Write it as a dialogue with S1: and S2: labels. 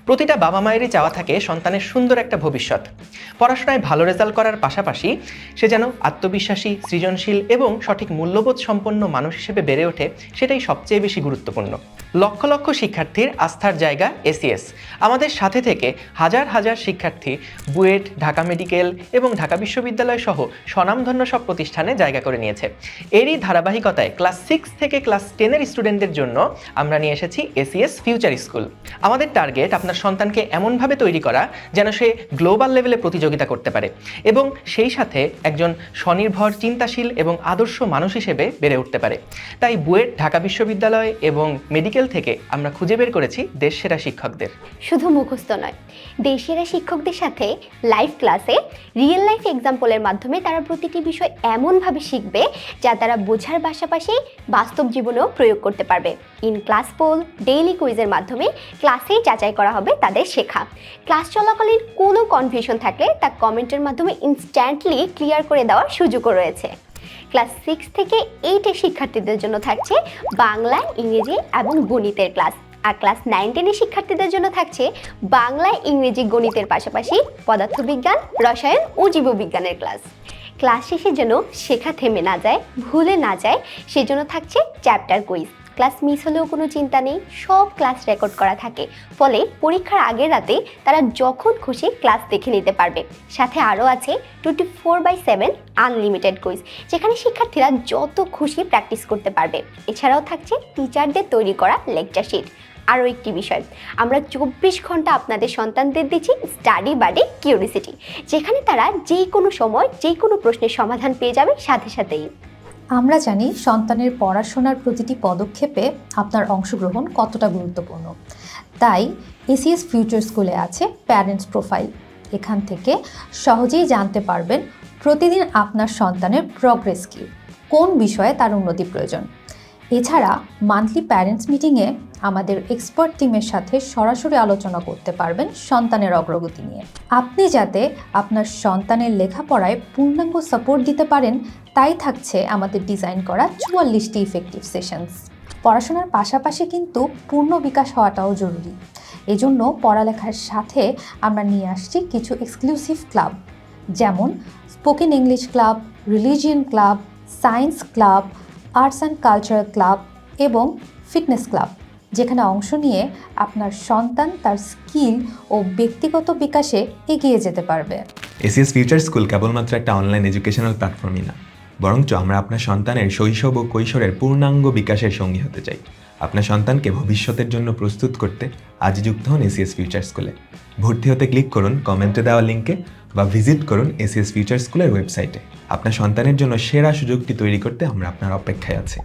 S1: প্রতিটা বাবা মায়েরই চাওয়া থাকে সন্তানের সুন্দর একটা ভবিষ্যৎ। পড়াশোনায় ভালো রেজাল্ট করার পাশাপাশি সে যেন আত্মবিশ্বাসী, সৃজনশীল এবং সঠিক মূল্যবোধ সম্পন্ন মানুষ হিসেবে বেড়ে ওঠে, সেটাই সবচেয়ে বেশি গুরুত্বপূর্ণ। লক্ষ লক্ষ শিক্ষার্থীর আস্থার জায়গা এসিএস। আমাদের সাথে থেকে হাজার হাজার শিক্ষার্থী বুয়েট, ঢাকা মেডিকেল এবং ঢাকা বিশ্ববিদ্যালয় সহ স্বনামধন্য সব প্রতিষ্ঠানে জায়গা করে নিয়েছে। এরই ধারাবাহিকতায় ক্লাস 6 থেকে ক্লাস 10-এর স্টুডেন্টদের জন্য আমরা নিয়ে এসেছি এসিএস ফিউচার স্কুল। আমাদের টার্গেট আপনার সন্তানকে এমনভাবে তৈরি করা যেন সে গ্লোবাল লেভেলে প্রতিযোগিতা করতে পারে এবং সেই সাথে একজন স্বনির্ভর, চিন্তাশীল এবং আদর্শ মানুষ হিসেবে বেড়ে উঠতে পারে। তাই বুয়েট, ঢাকা বিশ্ববিদ্যালয় এবং মেডিকেল থেকে আমরা খুঁজে বের করেছি দেশসেরা শিক্ষকদের।
S2: শুধু মুখস্থ নয়, দেশসেরা শিক্ষকদের সাথে লাইভ ক্লাসে রিয়েল লাইফ এক্সাম্পলের মাধ্যমে তারা প্রতিটি বিষয় এমনভাবে শিখবে যা তারা বোঝার পাশাপাশি বাস্তব জীবনেও প্রয়োগ করতে পারবে। ইন ক্লাস পোল, ডেইলি কুইজের মাধ্যমে ক্লাসেই যাচাই করা হবে তাদের শেখা। ক্লাস চলাকালীন কোনো কনফিউশন থাকলে তা কমেন্টের মাধ্যমে ইনস্ট্যান্টলি ক্লিয়ার করে দেওয়ার সুযোগও রয়েছে। ক্লাস 6 থেকে 8-এর শিক্ষার্থীদের জন্য থাকছে বাংলা, ইংরেজি এবং গণিতের ক্লাস। আর ক্লাস 9-10-এর শিক্ষার্থীদের জন্য থাকছে বাংলা, ইংরেজি, গণিতের পাশাপাশি পদার্থবিজ্ঞান, রসায়ন ও জীববিজ্ঞানের ক্লাস। ক্লাস শেষে যেন শেখা থেমে না যায়, ভুলে না যায়, সেজন্য থাকছে চ্যাপ্টার কুইজ। ক্লাস মিস হলেও কোনো চিন্তা নেই, সব ক্লাস রেকর্ড করা থাকে, ফলে পরীক্ষার আগের রাতে তারা যখন খুশি ক্লাস দেখে নিতে পারবে। সাথে আরও আছে 24/7 আনলিমিটেড কুইজ, যেখানে শিক্ষার্থীরা যত খুশি প্র্যাকটিস করতে পারবে। এছাড়াও থাকছে টিচারদের তৈরি করা লেকচার শিট। আরও একটি বিষয়, আমরা 24 ঘন্টা আপনাদের সন্তানদের দিচ্ছি স্টাডি বাডি কিউরিসিটি, যেখানে তারা যে কোনো সময় যে কোনো প্রশ্নের সমাধান পেয়ে যাবে সাথে সাথেই।
S3: আমরা জানি সন্তানের পড়াশোনার প্রতিটি পদক্ষেপে আপনার অংশগ্রহণ কতটা গুরুত্বপূর্ণ। তাই এসিএস ফিউচার স্কুলে আছে প্যারেন্টস প্রোফাইল। এখান থেকে সহজেই জানতে পারবেন প্রতিদিন আপনার সন্তানের প্রগ্রেস কী, কোন বিষয়ে তার উন্নতি প্রয়োজন। এছাড়া মান্থলি প্যারেন্টস মিটিংয়ে আমাদের এক্সপার্ট টিমের সাথে সরাসরি আলোচনা করতে পারবেন সন্তানের অগ্রগতি নিয়ে। আপনি যাতে আপনার সন্তানের লেখাপড়ায় পূর্ণাঙ্গ সাপোর্ট দিতে পারেন, তাই থাকছে আমাদের ডিজাইন করা 44টি ইফেক্টিভ সেশনস। পড়াশোনার পাশাপাশি কিন্তু পূর্ণ বিকাশ হওয়াটাও জরুরি। এজন্য পড়ালেখার সাথে আমরা নিয়ে আসছি কিছু এক্সক্লুসিভ ক্লাব, যেমন spoken English club, religion club, science club, arts and cultural club এবং ফিটনেস ক্লাব, যেখানে অংশ নিয়ে আপনার সন্তান তার স্কিল ও ব্যক্তিগত বিকাশে এগিয়ে যেতে পারবে।
S4: এসিএস ফিউচার স্কুল কেবলমাত্র একটা অনলাইন এডুকেশনাল প্ল্যাটফর্মই না, বরঞ্চ আমরা আপনার সন্তানের শৈশব ও কৈশোরের পূর্ণাঙ্গ বিকাশের সঙ্গী হতে চাই। আপনার সন্তানকে ভবিষ্যতের জন্য প্রস্তুত করতে আজই যুক্ত হন এসিএস ফিউচার স্কুলে। ভর্তি হতে ক্লিক করুন কমেন্টে দেওয়া লিঙ্কে বা ভিজিট করুন এসিএস ফিউচার স্কুলের ওয়েবসাইটে। আপনার সন্তানের জন্য সেরা সুযোগটি তৈরি করতে আমরা আপনার অপেক্ষায় আছি।